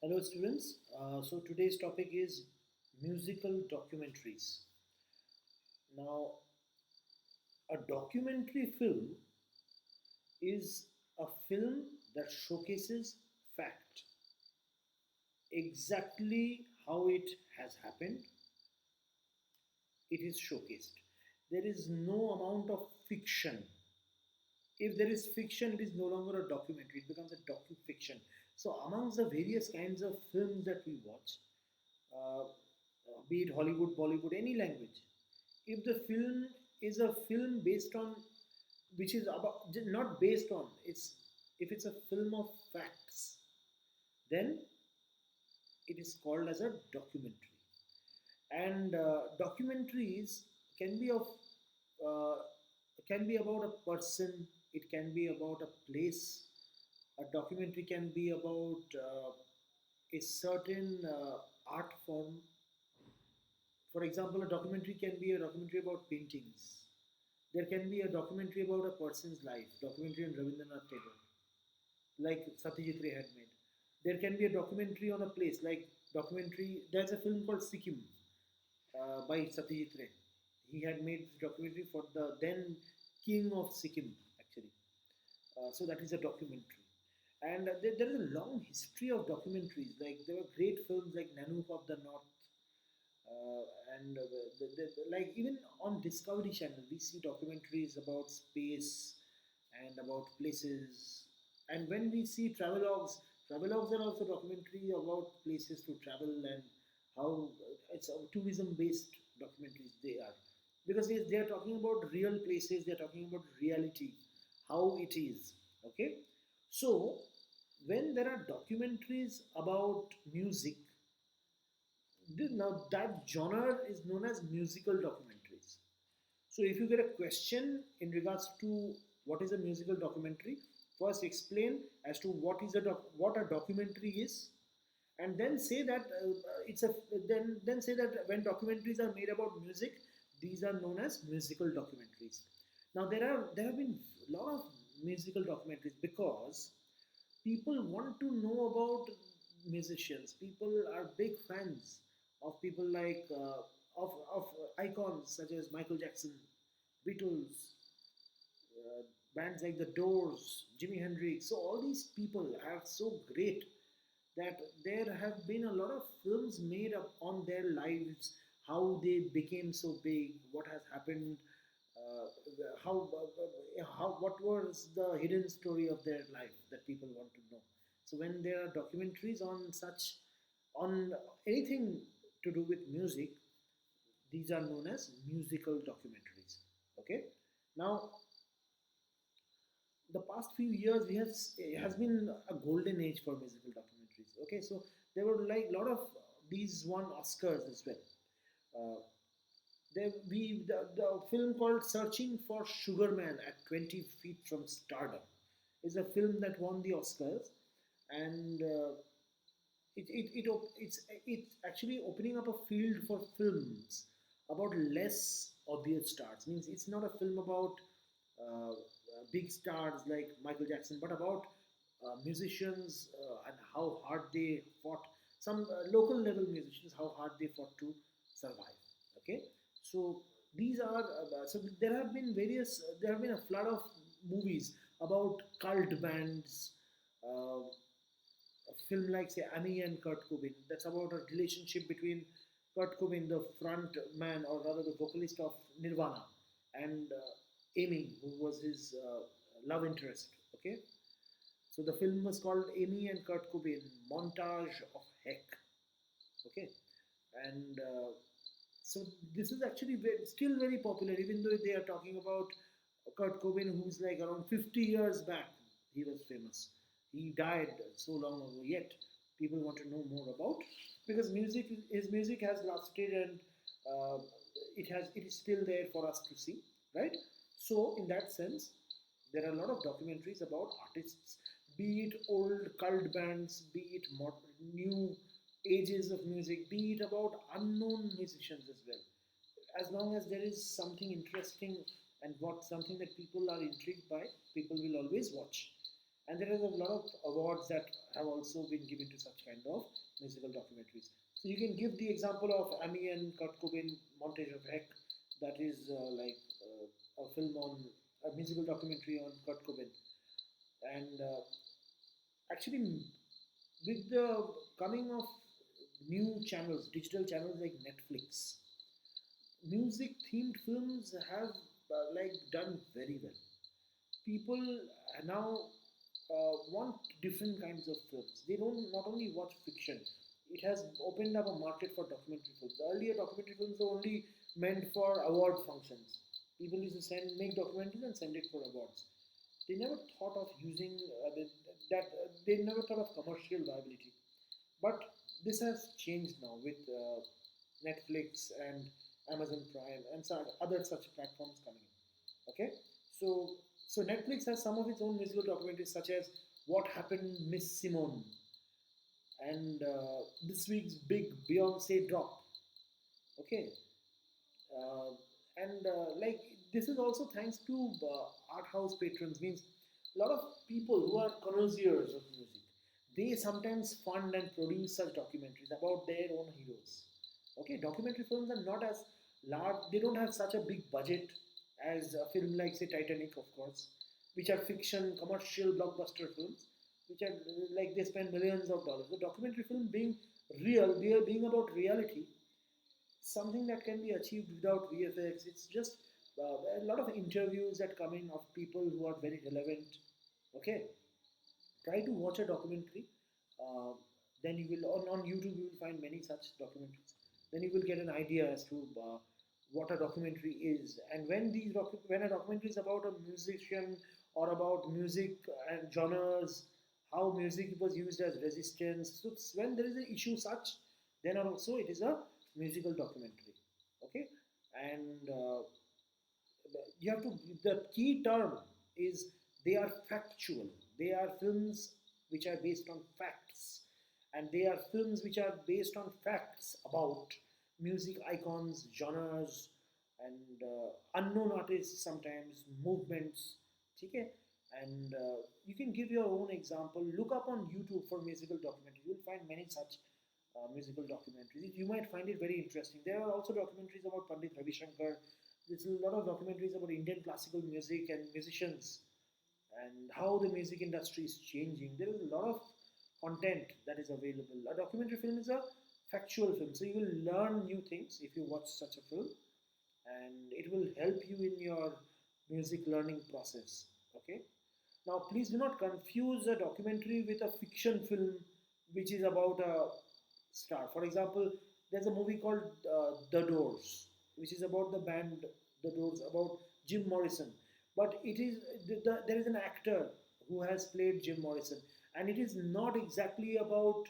Hello, students. So today's topic is musical documentaries. Now, a documentary film is a film that showcases fact, exactly how it has happened. It is showcased. There is no amount of fiction. If there is fiction, it is no longer a documentary. It becomes a docu-fiction. So, amongst the various kinds of films that we watch, uh, be it Hollywood, Bollywood, any language, if the film is a film based on, which is about, not based on, it's, if it's a film of facts, then it is called as a documentary. And documentaries can be of uh, can be about a person, it can be about a place, a documentary can be about a certain art form. For example, a documentary can be a documentary about paintings. There can be a documentary about a person's life, documentary on Rabindranath Tagore, like Satyajit Ray had made. There can be a documentary on a place, like documentary. There's a film called Sikkim by Satyajit Ray. He had made this documentary for the then king of Sikkim, actually. So that is a documentary. And there is a long history of documentaries. Like there were great films like Nanook of the North, uh, and like even on Discovery Channel, we see documentaries about space and about places. And when we see travelogues are also documentary about places to travel and how it's tourism based documentaries they are, because they are talking about real places, they are talking about reality, how it is. Okay, so when there are documentaries about music, now that genre is known as musical documentaries. So if you get a question in regards to what is a musical documentary, first explain as to what a documentary is, and then say that it's a then say that when documentaries are made about music, these are known as musical documentaries. Now there have been a lot of musical documentaries because people want to know about musicians. People are big fans of people like of icons such as Michael Jackson, Beatles, uh, bands like the Doors, Jimi Hendrix. So all these people are so great that there have been a lot of films made up on their lives, how they became so big, what has happened, uh, how what was the hidden story of their life that people want to know. So when there are documentaries on such, on anything to do with music, these are known as musical documentaries. Okay, now the past few years we have has been a golden age for musical documentaries. Okay, so there were like a lot of these won Oscars as well. Uh, the film called Searching for Sugar Man at 20 Feet from Stardom is a film that won the Oscars, and it's actually opening up a field for films about less obvious stars. Means it's not a film about big stars like Michael Jackson, but about musicians and how hard they fought. Some local level musicians, how hard they fought to survive. Okay, so these are so there have been various. There have been a flood of movies about cult bands. A film like say Annie and Kurt Cobain. That's about a relationship between Kurt Cobain, the front man or rather the vocalist of Nirvana, and Amy, who was his love interest. Okay, so the film was called Amy and Kurt Cobain: Montage of Heck. Okay, and so this is actually still very popular, even though they are talking about Kurt Cobain, who's like around 50 years back, he was famous. He died so long ago, yet people want to know more about, because his music has lasted, and uh, it is still there for us to see, right? So in that sense, there are a lot of documentaries about artists, be it old cult bands, be it new ages of music, be it about unknown musicians as well. As long as there is something interesting and what something that people are intrigued by, people will always watch. And there is a lot of awards that have also been given to such kind of musical documentaries. So you can give the example of Amy and Kurt Cobain Montage of Heck, that is a film on a musical documentary on Kurt Cobain. And actually, with the coming of new channels, digital channels like Netflix, music themed films have like done very well. People now want different kinds of films. They don't not only watch fiction. It has opened up a market for documentary films. Earlier, documentary films were only meant for award functions. People used to make documentaries and send it for awards. They never thought of using that. They never thought of commercial viability. But this has changed now with Netflix and Amazon Prime and some other such platforms coming in. Okay, so Netflix has some of its own musical documentaries, such as What Happened, Miss Simone, and this week's big Beyonce drop. Okay, uh, and like this is also thanks to art house patrons. Means a lot of people who are connoisseurs of music, they sometimes fund and produce such documentaries about their own heroes. Okay, documentary films are not as large. They don't have such a big budget as a film like say Titanic, of course, which are fiction commercial blockbuster films, which are like they spend millions of dollars. The documentary film being real, being about reality, something that can be achieved without VFX. It's just a lot of interviews that come in of people who are very relevant. Okay, try to watch a documentary. Uh, then you will on YouTube you will find many such documentaries. Then you will get an idea as to what a documentary is. And when a documentary is about a musician or about music and genres, how music was used as resistance. So when there is an issue such, then also it is a musical documentary. Okay, and you have to. The key term is they are factual. They are films which are based on facts, and they are films which are based on facts about music icons, genres, and unknown artists sometimes movements. Okay, and you can give your own example. Look up on YouTube for musical documentaries. You'll find many such musical documentaries. You might find it very interesting. There are also documentaries about Pandit Ravi Shankar. There's a lot of documentaries about Indian classical music and musicians and how the music industry is changing. There is a lot of content that is available. A documentary film is a factual film, so you will learn new things if you watch such a film, and it will help you in your music learning process. Okay. Now, please do not confuse a documentary with a fiction film which is about a star. For example, there's a movie called The Doors, which is about the band The Doors, about Jim Morrison. But it is there is an actor who has played Jim Morrison, and it is not exactly about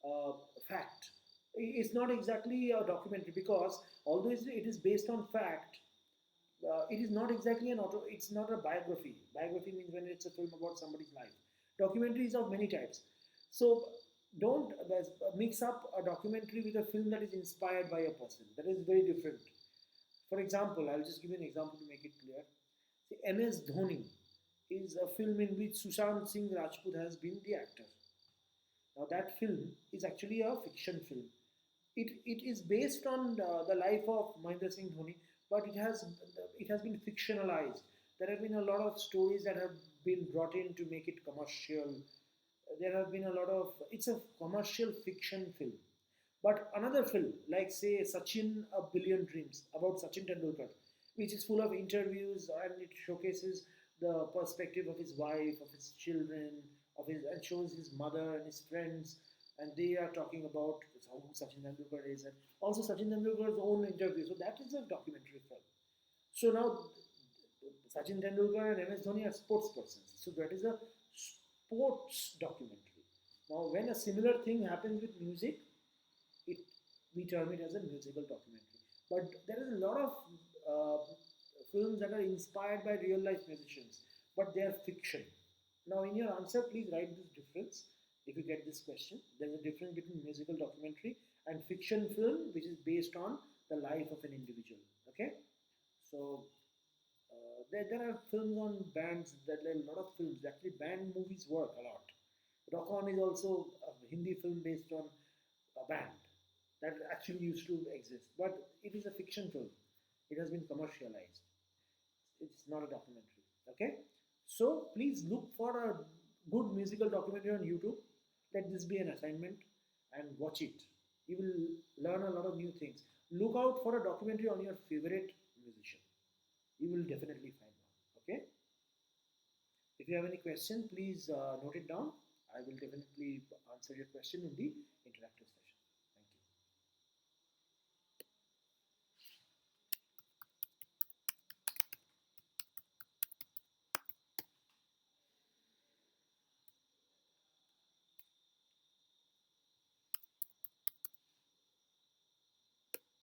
uh, fact. It's not exactly a documentary because although it is based on fact, it is not exactly an auto. It's not a biography. Biography means when it's a film about somebody's life. Documentaries of many types. So don't mix up a documentary with a film that is inspired by a person. That is very different. For example, I'll just give you an example to make it clear. See, MS Dhoni is a film in which Sushant Singh Rajput has been the actor. Now that film is actually a fiction film. It is based on the life of Mahendra Singh Dhoni, but it has been fictionalized. There have been a lot of stories that have been brought in to make it commercial. There have been a lot of it's a commercial fiction film. But another film, like say Sachin A Billion Dreams, about Sachin Tendulkar, which is full of interviews and it showcases the perspective of his wife, of his children, of his and shows his mother and his friends, and they are talking about how Sachin Tendulkar is, and also Sachin Tendulkar's own interview. So that is a documentary film. So now Sachin Tendulkar and MS Dhoni are sports persons. So that is a sports documentary. Now, when a similar thing happens with music, it we term it as a musical documentary. But there is a lot of uh, films that are inspired by real life musicians, but they are fiction. Now, in your answer, please write this difference. If you get this question, there's a difference between musical documentary and fiction film, which is based on the life of an individual. Okay, so There are films on bands. There are a lot of films. Actually, band movies work a lot. Rock On is also a Hindi film based on a band that actually used to exist, but it is a fiction film. It has been commercialized. It's not a documentary. Okay, so please look for a good musical documentary on YouTube. Let this be an assignment and watch it. You will learn a lot of new things. Look out for a documentary on your favorite musician. You will definitely find one. Okay. If you have any question, please note it down. I will definitely answer your question in the interactive session.